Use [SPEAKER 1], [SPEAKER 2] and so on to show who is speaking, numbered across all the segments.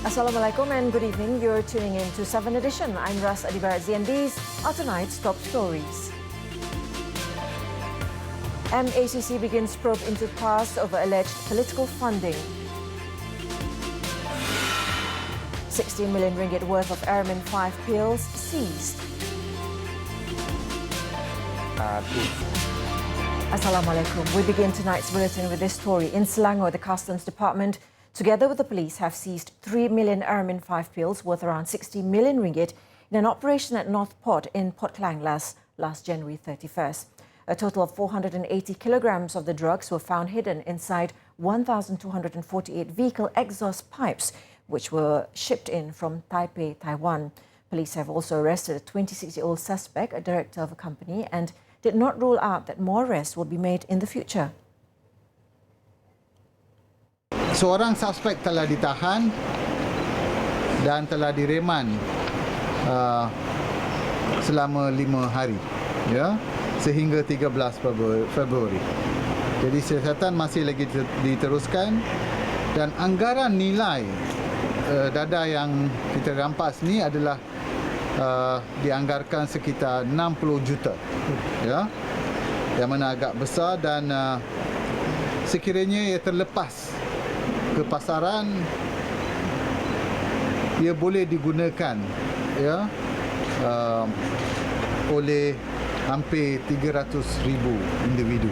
[SPEAKER 1] Assalamualaikum and good evening. You're tuning in to 7Edition. I'm Ras Adibarat and these are tonight's top stories. MACC begins probe into past over alleged political funding. 16 million ringgit worth of Aramin 5 pills seized. Assalamualaikum. We begin tonight's bulletin with this story. In Selangor, the Customs Department, together with the police, have seized 3 million Aramin 5 pills worth around 60 million ringgit in an operation at North Port in Port Klang last January 31st. A total of 480 kilograms of the drugs were found hidden inside 1,248 vehicle exhaust pipes, which were shipped in from Taipei, Taiwan. Police have also arrested a 26-year-old suspect, a director of a company, and did not rule out that more arrests will be made in the future.
[SPEAKER 2] Seorang suspek telah ditahan dan telah direman selama 5 hari, ya, sehingga 13 Februari. Jadi siasatan masih lagi diteruskan dan anggaran nilai dada yang kita rampas ni adalah dianggarkan sekitar 60 juta, ya, yang mana agak besar dan sekiranya ia terlepas ke pasaran, ia boleh digunakan, ya, oleh hampir 300,000 individu.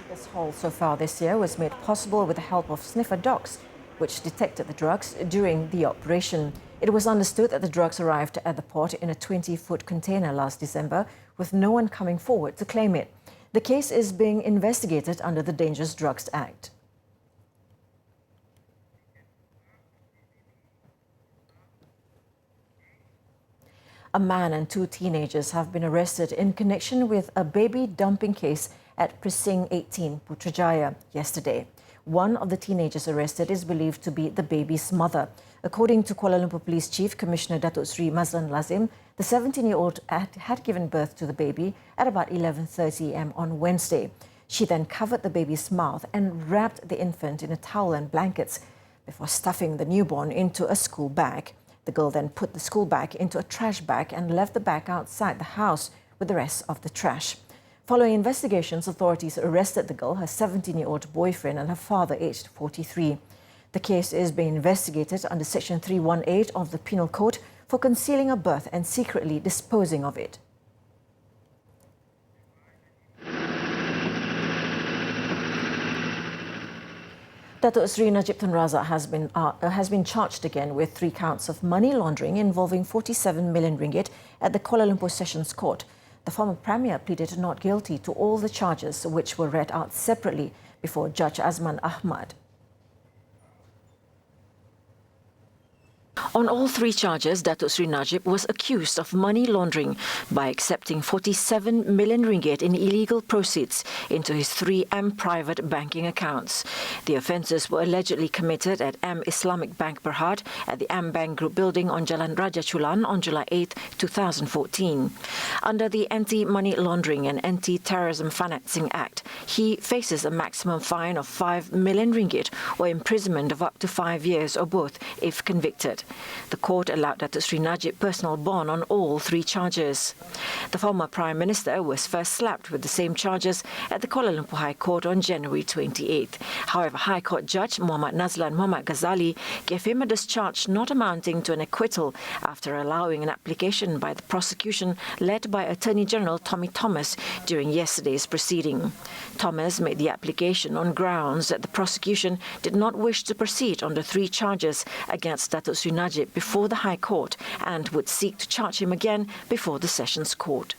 [SPEAKER 1] This haul so far this year was made possible with the help of sniffer dogs, which detected the drugs during the operation. It was understood that the drugs arrived at the port in a 20-foot container last December, with no one coming forward to claim it. The case is being investigated under the Dangerous Drugs Act. A man and 2 teenagers have been arrested in connection with a baby dumping case at Precinct 18, Putrajaya, yesterday. One of the teenagers arrested is believed to be the baby's mother. According to Kuala Lumpur Police Chief Commissioner Datuk Sri Mazlan Lazim, the 17-year-old had given birth to the baby at about 11:30 am on Wednesday. She then covered the baby's mouth and wrapped the infant in a towel and blankets before stuffing the newborn into a school bag. The girl then put the school bag into a trash bag and left the bag outside the house with the rest of the trash. Following investigations, authorities arrested the girl, her 17-year-old boyfriend and her father, aged 43. The case is being investigated under Section 318 of the Penal Code for concealing a birth and secretly disposing of it. Datuk Sri Najib Tun Razak has been charged again with 3 counts of money laundering involving 47 million ringgit at the Kuala Lumpur Sessions Court. The former Premier pleaded not guilty to all the charges, which were read out separately before Judge Azman Ahmad. On all 3 charges, Datuk Sri Najib was accused of money laundering by accepting 47 million ringgit in illegal proceeds into his 3 M private banking accounts. The offences were allegedly committed at M Islamic Bank Berhad at the M Bank Group building on Jalan Raja Chulan on July 8, 2014. Under the Anti-Money Laundering and Anti-Terrorism Financing Act, he faces a maximum fine of 5 million ringgit or imprisonment of up to 5 years or both if convicted. The court allowed Datuk Sri Najib personal bond on all 3 charges. The former Prime Minister was first slapped with the same charges at the Kuala Lumpur High Court on January 28th. However, High Court Judge Muhammad Nazlan Muhammad Ghazali gave him a discharge not amounting to an acquittal after allowing an application by the prosecution led by Attorney General Tommy Thomas during yesterday's proceeding. Thomas made the application on grounds that the prosecution did not wish to proceed on the 3 charges against Datuk Sri Najib before the High Court and would seek to charge him again before the Sessions Court.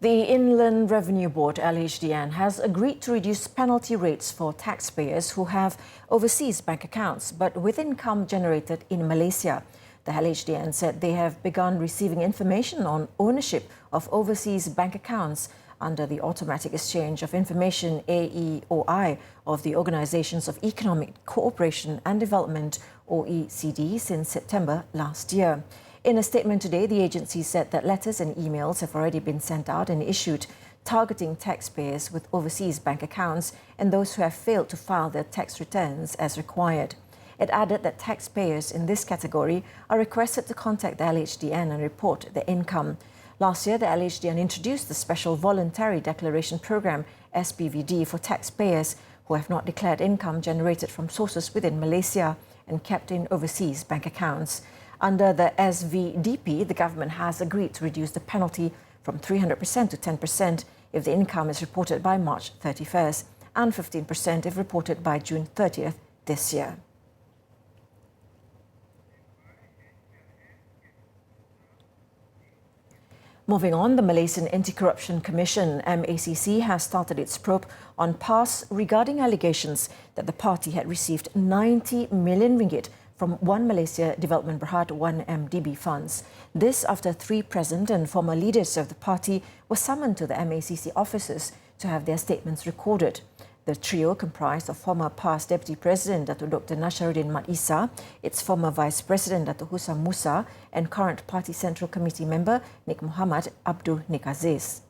[SPEAKER 1] The Inland Revenue Board, LHDN, has agreed to reduce penalty rates for taxpayers who have overseas bank accounts but with income generated in Malaysia. The LHDN said they have begun receiving information on ownership of overseas bank accounts under the Automatic Exchange of Information AEOI of the Organizations of Economic Cooperation and Development OECD since September last year. In a statement today, the agency said that letters and emails have already been sent out and issued targeting taxpayers with overseas bank accounts and those who have failed to file their tax returns as required. It added that taxpayers in this category are requested to contact the LHDN and report their income. Last year, the LHDN introduced the Special Voluntary Declaration Programme, SPVD, for taxpayers who have not declared income generated from sources within Malaysia and kept in overseas bank accounts. Under the SVDP, the government has agreed to reduce the penalty from 300% to 10% if the income is reported by March 31st and 15% if reported by June 30th this year. Moving on, the Malaysian Anti-Corruption Commission, MACC, has started its probe on PAS regarding allegations that the party had received 90 million ringgit from One Malaysia Development Berhad 1MDB funds. This after 3 present and former leaders of the party were summoned to the MACC offices to have their statements recorded. The trio comprised of former PAS Deputy President Datuk Dr. Nasharuddin Mat Isa, its former Vice President Datuk Husam Musa and current Party Central Committee member Nik Muhammad Abdul Nik Aziz.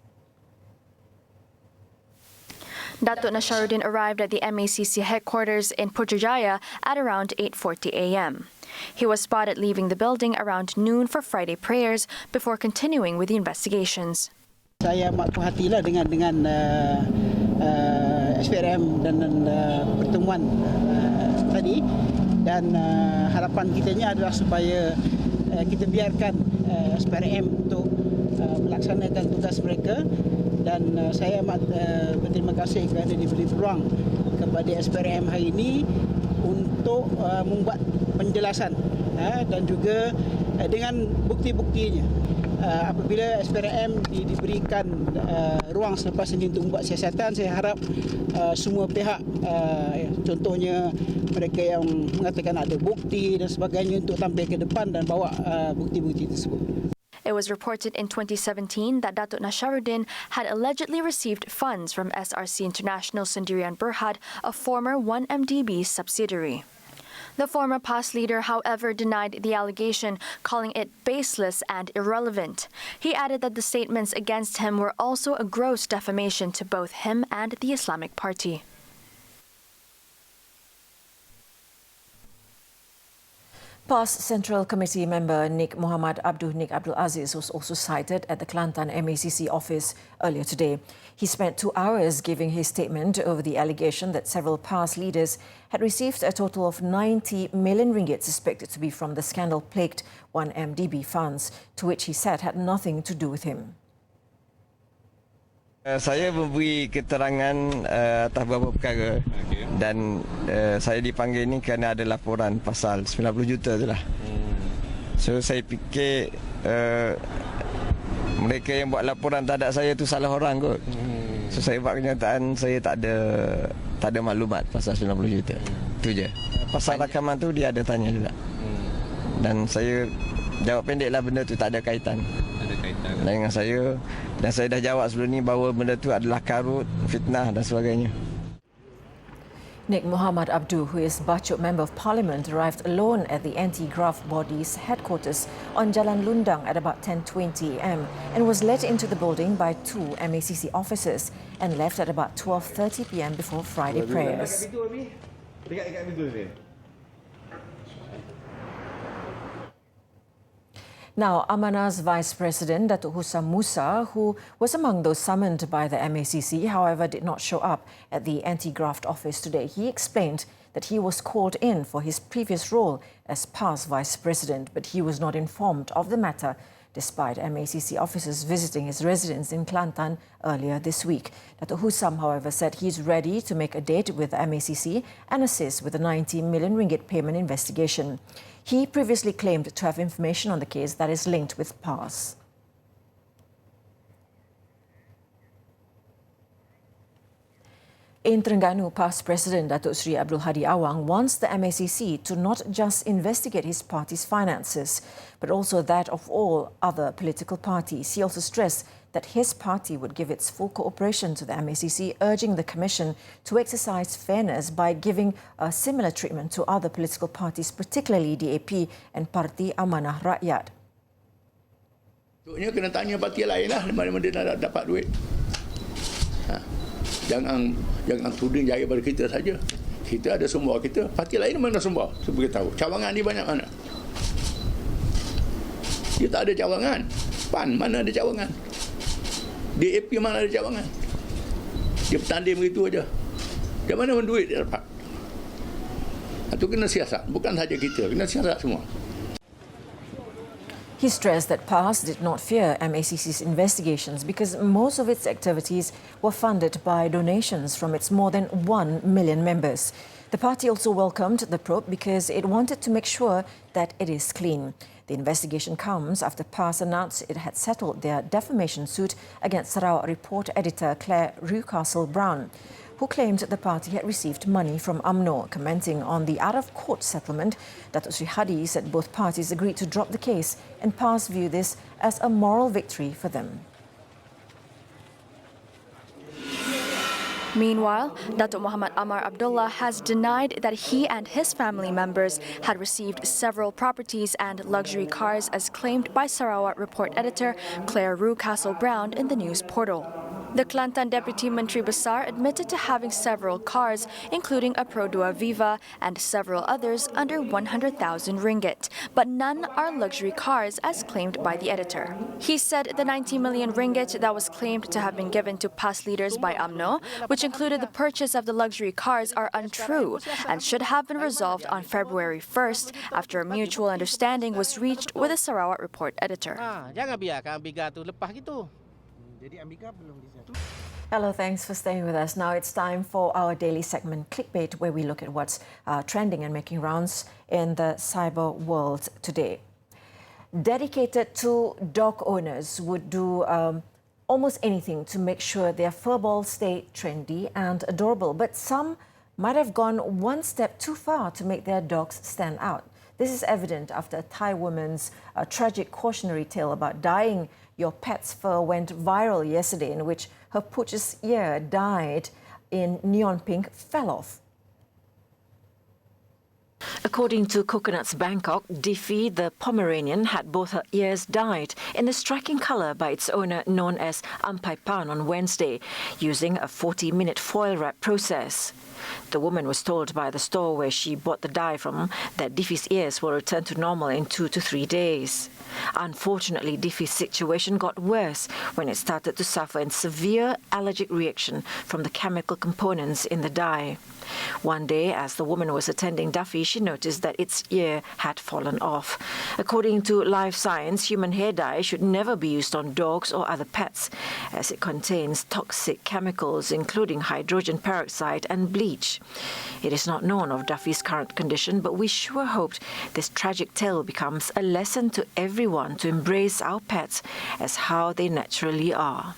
[SPEAKER 3] Datuk Nasharuddin arrived at the MACC headquarters in Putrajaya at around 8:40 a.m. He was spotted leaving the building around noon for Friday prayers before continuing with the investigations.
[SPEAKER 4] Saya amat puas hatilah dengan SPRM dan pertemuan tadi, dan harapan kitanya adalah supaya kita biarkan SPRM untuk melaksanakan tugas mereka, dan saya amat berterima kasih kerana diberi peluang kepada SPRM hari ini untuk membuat penjelasan dan juga dengan bukti-buktinya. Apabila SPRM diberikan ruang selepas ini untuk membuat siasatan, saya harap semua pihak, contohnya mereka yang mengatakan ada bukti dan sebagainya, untuk tampil ke depan dan bawa bukti-bukti tersebut.
[SPEAKER 3] It was reported in 2017 that Datuk Nasharuddin had allegedly received funds from SRC International Sendirian Berhad, a former 1MDB subsidiary. The former PAS leader, however, denied the allegation, calling it baseless and irrelevant. He added that the statements against him were also a gross defamation to both him and the Islamic Party.
[SPEAKER 1] PAS Central Committee member Nik Muhammad Abdul Nik Abdul Aziz was also cited at the Kelantan MACC office earlier today. He spent 2 hours giving his statement over the allegation that several PAS leaders had received a total of 90 million ringgit suspected to be from the scandal-plagued 1MDB funds, to which he said had nothing to do with him.
[SPEAKER 5] Saya memberi keterangan atas beberapa perkara dan saya dipanggil ni kerana ada laporan pasal 90 juta itulah. So saya fikir mereka yang buat laporan terhadap saya tu salah orang kot. So saya buat kenyataan saya tak ada maklumat pasal 90 juta. Itu je. Pasal rakaman tu dia ada tanya juga. Dan saya jawab pendeklah benda tu tak ada kaitan. Dengan saya, dan saya dah jawab sebelum ni bahawa benda tu adalah karut, fitnah dan sebagainya.
[SPEAKER 1] Nik Muhammad Abdul, who is Bachuk Member of Parliament, arrived alone at the anti-graft body's headquarters on Jalan Lundang at about 10:20 a.m. and was led into the building by 2 MACC officers and left at about 12:30 p.m. before Friday prayers. Now, Amanah's Vice President, Datuk Husam Musa, who was among those summoned by the MACC, however, did not show up at the anti-graft office today. He explained that he was called in for his previous role as PAS Vice President, but he was not informed of the matter, despite MACC officers visiting his residence in Kelantan earlier this week. Datuk Husam, however, said he's ready to make a date with the MACC and assist with the 90 million ringgit payment investigation. He previously claimed to have information on the case that is linked with PAS. In Terengganu, PAS President Datuk Seri Abdul Hadi Awang wants the MACC to not just investigate his party's finances, but also that of all other political parties. He also stressed that his party would give its full cooperation to the MACC, urging the Commission to exercise fairness by giving a similar treatment to other political parties, particularly DAP and Parti Amanah Rakyat.
[SPEAKER 6] Untuknya kena tanya parti lain lah mana dia nak dapat duit. Jangan tuding jaya pada kita saja. Kita ada sumber kita. Parti lain mana sumber? Supaya tahu. Cawangan di banyak mana? Dia tak ada cawangan. PAN mana ada cawangan? DAP mana ada cawangan? Dia bertanding begitu aja. Dari mana duit dia dapat? Itu kena siasat. Bukan saja kita. Kena siasat semua.
[SPEAKER 1] He stressed that PAS did not fear MACC's investigations because most of its activities were funded by donations from its more than 1 million members. The party also welcomed the probe because it wanted to make sure that it is clean. The investigation comes after PAS announced it had settled their defamation suit against Sarawak Report editor Claire Rewcastle-Brown, who claimed the party had received money from UMNO. Commenting on the out-of-court settlement, Datuk Sri Hadi said both parties agreed to drop the case and PAS view this as a moral victory for them.
[SPEAKER 3] Meanwhile, Datuk Muhammad Amar Abdullah has denied that he and his family members had received several properties and luxury cars as claimed by Sarawak Report editor Claire Rewcastle-Brown in the news portal. The Kelantan Deputy Menteri Besar admitted to having several cars, including a Pro 2 Viva and several others under 100,000 ringgit, but none are luxury cars as claimed by the editor. He said the 90 million ringgit that was claimed to have been given to past leaders by UMNO, which included the purchase of the luxury cars, are untrue and should have been resolved on February 1st after a mutual understanding was reached with the Sarawak Report editor.
[SPEAKER 7] Jangan biarkan Amiga tu lepas gitu. Jadi Amiga belum bisa.
[SPEAKER 1] Hello, thanks for staying with us. Now it's time for our daily segment, Clickbait, where we look at what's trending and making rounds in the cyber world today. Dedicated to dog owners would do almost anything to make sure their furballs stay trendy and adorable, but some might have gone one step too far to make their dogs stand out. This is evident after a Thai woman's tragic cautionary tale about dyeing your pet's fur went viral yesterday, in which her pooch's ear dyed in neon pink fell off. According to Coconuts Bangkok, Diffie, the Pomeranian, had both her ears dyed in the striking colour by its owner known as Ampai Pan on Wednesday, using a 40-minute foil wrap process. The woman was told by the store where she bought the dye from that Diffie's ears will return to normal in 2 to 3 days. Unfortunately, Diffie's situation got worse when it started to suffer a severe allergic reaction from the chemical components in the dye. One day, as the woman was attending Duffy, she noticed that its ear had fallen off. According to Life Science, human hair dye should never be used on dogs or other pets, as it contains toxic chemicals including hydrogen peroxide and bleach. It is not known of Duffy's current condition, but we sure hoped this tragic tale becomes a lesson to everyone to embrace our pets as how they naturally are.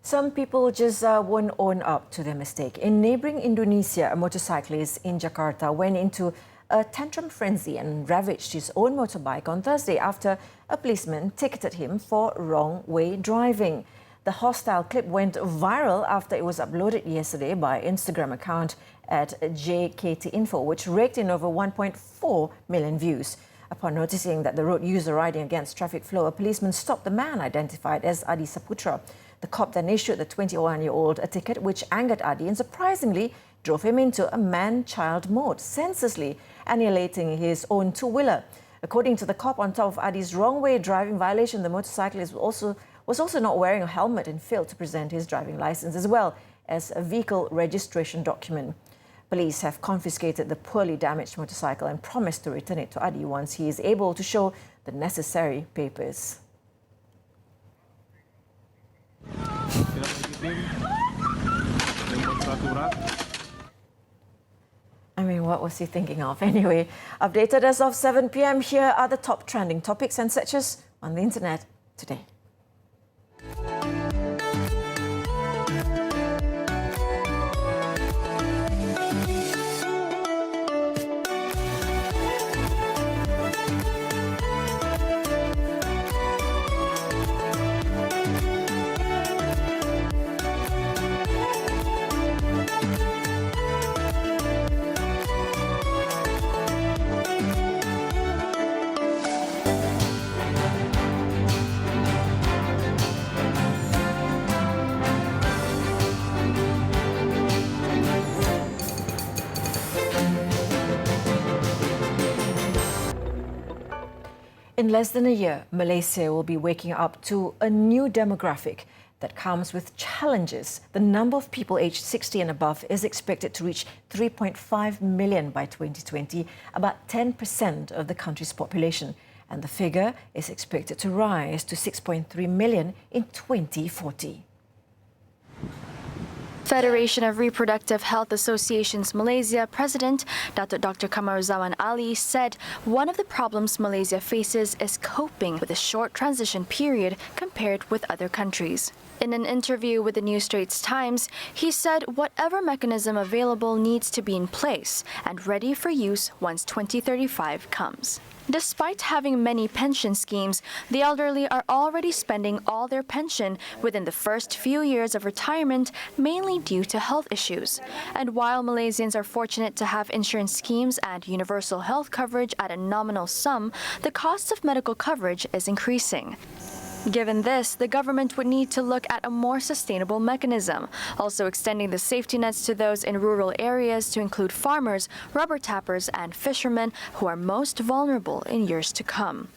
[SPEAKER 1] Some people just won't own up to their mistake. In neighbouring Indonesia, a motorcyclist in Jakarta went into a tantrum frenzy and ravaged his own motorbike on Thursday after a policeman ticketed him for wrong-way driving. The hostile clip went viral after it was uploaded yesterday by Instagram account at JKT Info, which raked in over 1.4 million views. Upon noticing that the road user riding against traffic flow, a policeman stopped the man identified as Adi Saputra. The cop then issued the 21-year-old a ticket which angered Adi and surprisingly drove him into a man-child mode, senselessly annihilating his own two-wheeler. According to the cop, on top of Adi's wrong-way driving violation, the motorcyclist was also not wearing a helmet and failed to present his driving license as well as a vehicle registration document. Police have confiscated the poorly damaged motorcycle and promised to return it to Adi once he is able to show the necessary papers. I mean, what was he thinking of? Anyway, updated as of 7 p.m, here are the top trending topics and searches on the internet today. In less than a year, Malaysia will be waking up to a new demographic that comes with challenges. The number of people aged 60 and above is expected to reach 3.5 million by 2020, about 10% of the country's population. And the figure is expected to rise to 6.3 million in 2040.
[SPEAKER 3] Federation of Reproductive Health Associations Malaysia President Dr. Kamaruzaman Ali said one of the problems Malaysia faces is coping with a short transition period compared with other countries. In an interview with the New Straits Times, he said whatever mechanism available needs to be in place and ready for use once 2035 comes. Despite having many pension schemes, the elderly are already spending all their pension within the first few years of retirement, mainly due to health issues. And while Malaysians are fortunate to have insurance schemes and universal health coverage at a nominal sum, the cost of medical coverage is increasing. Given this, the government would need to look at a more sustainable mechanism, also extending the safety nets to those in rural areas to include farmers, rubber tappers, and fishermen who are most vulnerable in years to come.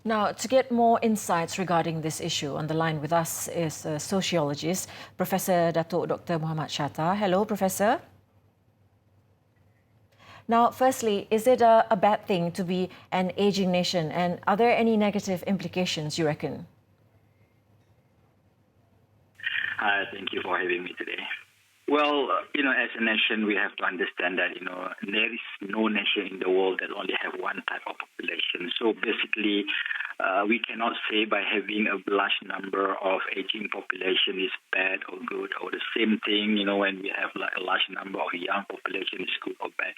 [SPEAKER 1] Now, to get more insights regarding this issue, on the line with us is a sociologist, Professor Datuk Dr. Muhammad Shatta. Hello, Professor. Now, firstly, is it a bad thing to be an ageing nation, and are there any negative implications, you reckon?
[SPEAKER 8] Hi, thank you for having me today. Well, as a nation, we have to understand that, there is no nation in the world that only have one type of population. So basically, we cannot say by having a large number of aging population is bad or good, or the same thing, when we have like a large number of young population is good or bad.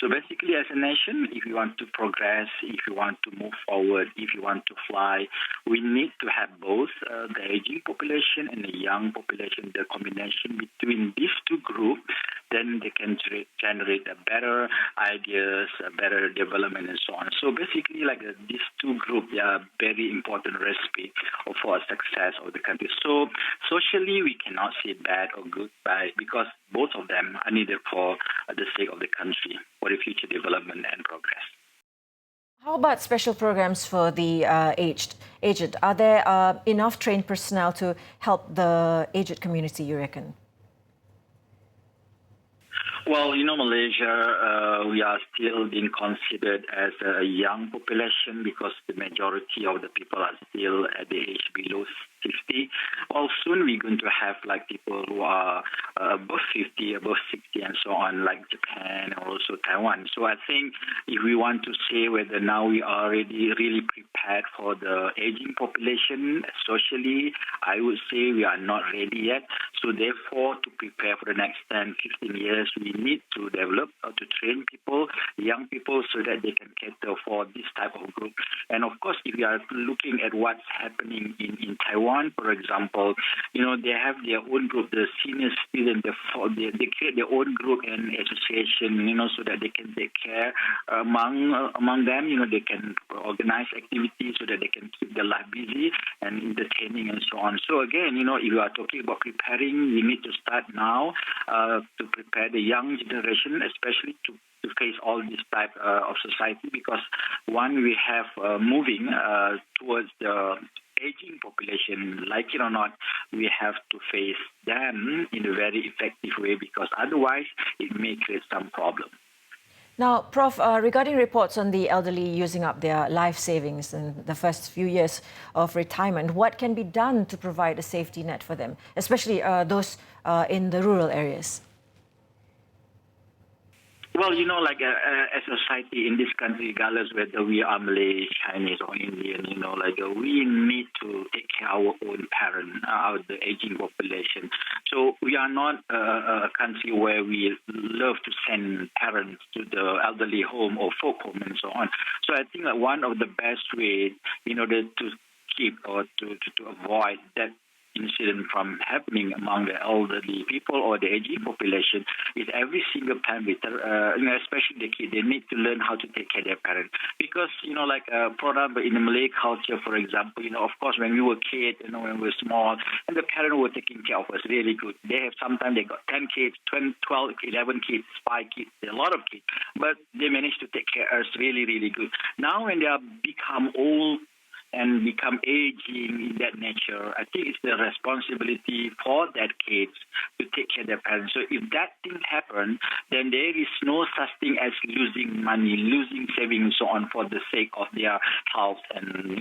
[SPEAKER 8] So basically, as a nation, if you want to progress, if you want to move forward, if you want to fly, we need to have both the aging population and the young population, the combination between these two groups, then they can generate better ideas, a better development, and so on. So basically, these two groups, they are very important recipe for success of the country. So socially, we cannot say bad or good because both of them are needed for the sake of the country, for the future development and progress.
[SPEAKER 1] How about special programs for the aged? Are there enough trained personnel to help the aged community, you reckon?
[SPEAKER 8] Well, Malaysia, we are still being considered as a young population because the majority of the people are still at the age below 50. Well, soon we're going to have people who are above 50, above 60, and so on, like Japan and also Taiwan. So I think if we want to say whether now we are already really prepared for the aging population socially, I would say we are not ready yet. So therefore, to prepare for the next 10, 15 years, we need to develop or to train people, young people, so that they can cater for this type of group. And of course, if we are looking at what's happening in Taiwan, for example, they have their own group, the senior students, they create their own group and association, so that they can take care among them, they can organize activities so that they can keep their life busy and entertaining and so on. So again, if you are talking about preparing, we need to start now to prepare the young generation, especially to face all this type of society, because one, we have moving towards the aging population, like it or not, we have to face them in a very effective way, because otherwise it may create some problem.
[SPEAKER 1] Now, Prof, regarding reports on the elderly using up their life savings in the first few years of retirement, what can be done to provide a safety net for them, especially those in the rural areas?
[SPEAKER 8] Well, as a society in this country, regardless whether we are Malay, Chinese, or Indian, we need to take care of our own parents, the aging population. So we are not a country where we love to send parents to the elderly home or folk home and so on. So I think one of the best ways in order to keep or to avoid that incident from happening among the elderly people or the aging population is every single parent, especially the kid, they need to learn how to take care of their parents. Because, program in the Malay culture, for example, of course, when we were kids, when we were small, and the parents were taking care of us really good. Sometimes they got 10 kids, 12, 11 kids, 5 kids, a lot of kids, but they managed to take care of us really, really good. Now when they are become old and become aging in that nature, I think it's the responsibility for that kids to take care of their parents. So if that thing happens, then there is no such thing as losing money, losing savings, and so on, for the sake of their health and,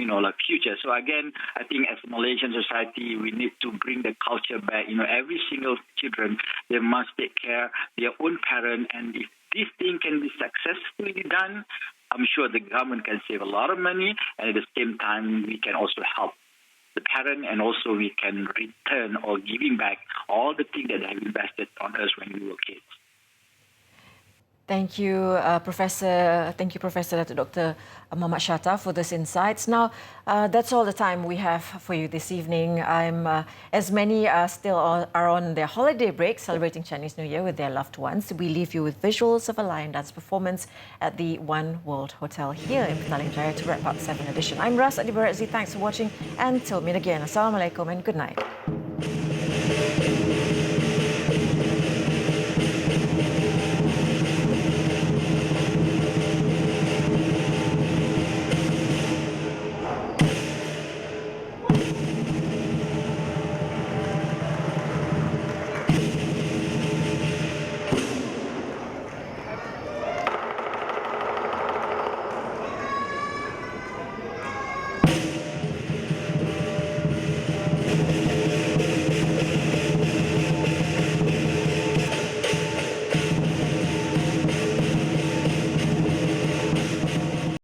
[SPEAKER 8] future. So again, I think as a Malaysian society, we need to bring the culture back. Every single children, they must take care of their own parent, and if this thing can be successfully done, I'm sure the government can save a lot of money, and at the same time, we can also help the parent, and also we can return or giving back all the things that they have invested on us when we were kids.
[SPEAKER 1] Thank you, Professor. Thank you, Professor Dr. Muhammad Shatta, for this insights. Now, that's all the time we have for you this evening. As many still are on their holiday break, celebrating Chinese New Year with their loved ones, we leave you with visuals of a lion dance performance at the One World Hotel here in Petaling Jaya to wrap up 7 Edition. I'm Ras Adibaratzi. Thanks for watching, and till we meet again. Assalamualaikum and good night.